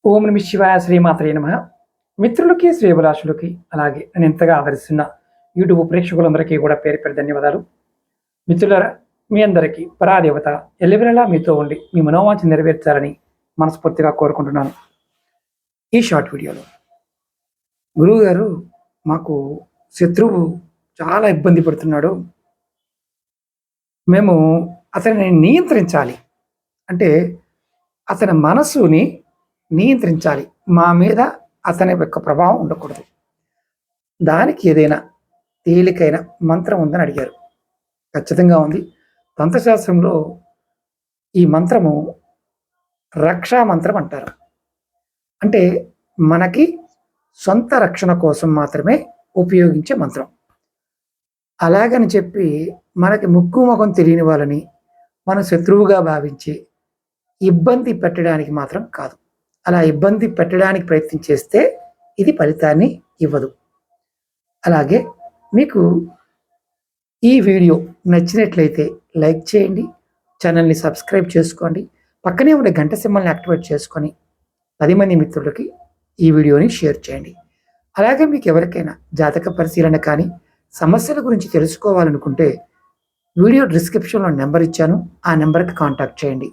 ఓం నమ శివాయ శ్రీమాత్రే నమ. మిత్రులకి శ్రేభిలాషులకి అలాగే నేను ఎంతగా ఆదరిస్తున్న యూట్యూబ్ ప్రేక్షకులందరికీ కూడా పేరు పేరు ధన్యవాదాలు. మిత్రులారా, మీ అందరికీ పరాదేవత ఎల్లవెల్లలా మీతో ఉండి మీ మనోవాంఛ నెరవేర్చాలని మనస్ఫూర్తిగా కోరుకుంటున్నాను. ఈ షార్ట్ వీడియోలో గురువు గారు, మాకు శత్రువు చాలా ఇబ్బంది పడుతున్నాడు, మేము అతనిని నియంత్రించాలి, అంటే అతని మనస్సుని నియంత్రించాలి, మా మీద అతని యొక్క ప్రభావం ఉండకూడదు, దానికి ఏదైనా తేలికైన మంత్రం ఉందని అడిగారు. ఖచ్చితంగా ఉంది. తంత్రశాస్త్రంలో ఈ మంత్రము రక్షా మంత్రం అంటారు. అంటే మనకి సొంత రక్షణ కోసం మాత్రమే ఉపయోగించే మంత్రం. అలాగని చెప్పి మనకి ముక్కు ముఖం తెలియని వాళ్ళని మనం శత్రువుగా భావించి ఇబ్బంది పెట్టడానికి మాత్రం కాదు. అలా ఇబ్బంది పెట్టడానికి ప్రయత్నం చేస్తే ఇది ఫలితాన్ని ఇవ్వదు. అలాగే మీకు ఈ వీడియో నచ్చినట్లయితే లైక్ చేయండి, ఛానల్ని సబ్స్క్రైబ్ చేసుకోండి, పక్కనే ఉండే గంట సింబల్ని యాక్టివేట్ చేసుకొని 10 మంది మిత్రులకి ఈ వీడియోని షేర్ చేయండి. అలాగే మీకు ఎవరికైనా జాతక పరిశీలన కానీ సమస్యల గురించి తెలుసుకోవాలనుకుంటే వీడియో డిస్క్రిప్షన్లో నెంబర్ ఇచ్చాను, ఆ నెంబర్కి కాంటాక్ట్ చేయండి.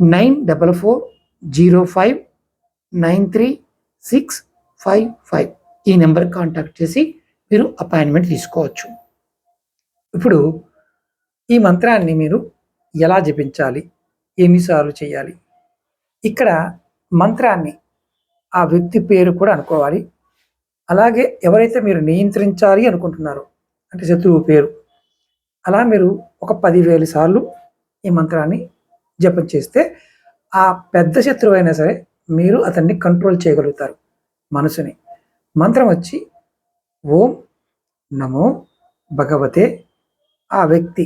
9440539655 ఈ నెంబర్కి కాంటాక్ట్ చేసి మీరు అపాయింట్మెంట్ తీసుకోవచ్చు. ఇప్పుడు ఈ మంత్రాన్ని మీరు ఎలా జపించాలి, ఎన్నిసార్లు చేయాలి? ఇక్కడ మంత్రాన్ని ఆ వ్యక్తి పేరు కూడా అనుకోవాలి. అలాగే ఎవరైతే మీరు నియంత్రించాలి అనుకుంటున్నారో, అంటే శత్రువు పేరు, అలా మీరు ఒక 10,000 సార్లు ఈ మంత్రాన్ని జపం చేస్తే ఆ పెద్ద శత్రువు అయినా సరే మీరు అతన్ని కంట్రోల్ చేయగలుగుతారు మనసుని. మంత్రం వచ్చి ఓం నమో భగవతే, ఆ వ్యక్తి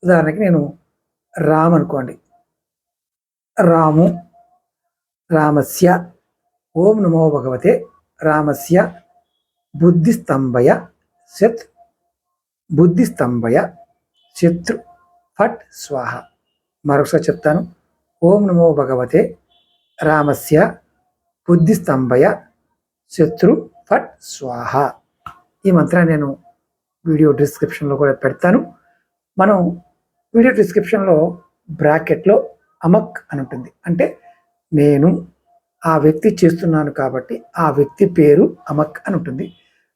ఉదాహరణకి నేను రామ్ అనుకోండి, రాము రామస్య, ఓం నమో భగవతే రామస్య బుద్ధిస్తంభయ శత్రు ఫట్ స్వాహ. మరొకసారి చెప్తాను. ఓం నమో భగవతే రామస్య బుద్ధిస్తంభయ శత్రు ఫట్ స్వాహ. ఈ మంత్రాన్ని నేను వీడియో డిస్క్రిప్షన్లో కూడా పెడతాను. మనం వీడియో డిస్క్రిప్షన్లో బ్రాకెట్లో అమక్ అని ఉంటుంది, అంటే నేను ఆ వ్యక్తి చేస్తున్నాను కాబట్టి ఆ వ్యక్తి పేరు అమక్ అని ఉంటుంది.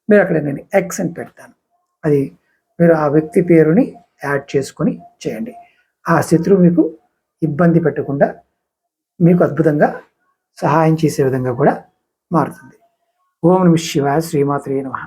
మీరు అక్కడ నేను ఎక్స్ అని పెడతాను, అది మీరు ఆ వ్యక్తి పేరుని యాడ్ చేసుకొని చేయండి. ఆ శత్రువు మీకు ఇబ్బంది పెట్టకుండా మీకు అద్భుతంగా సహాయం చేసే విధంగా కూడా మారుతుంది. ఓం నమః శివాయ శ్రీమాత్రే నమః.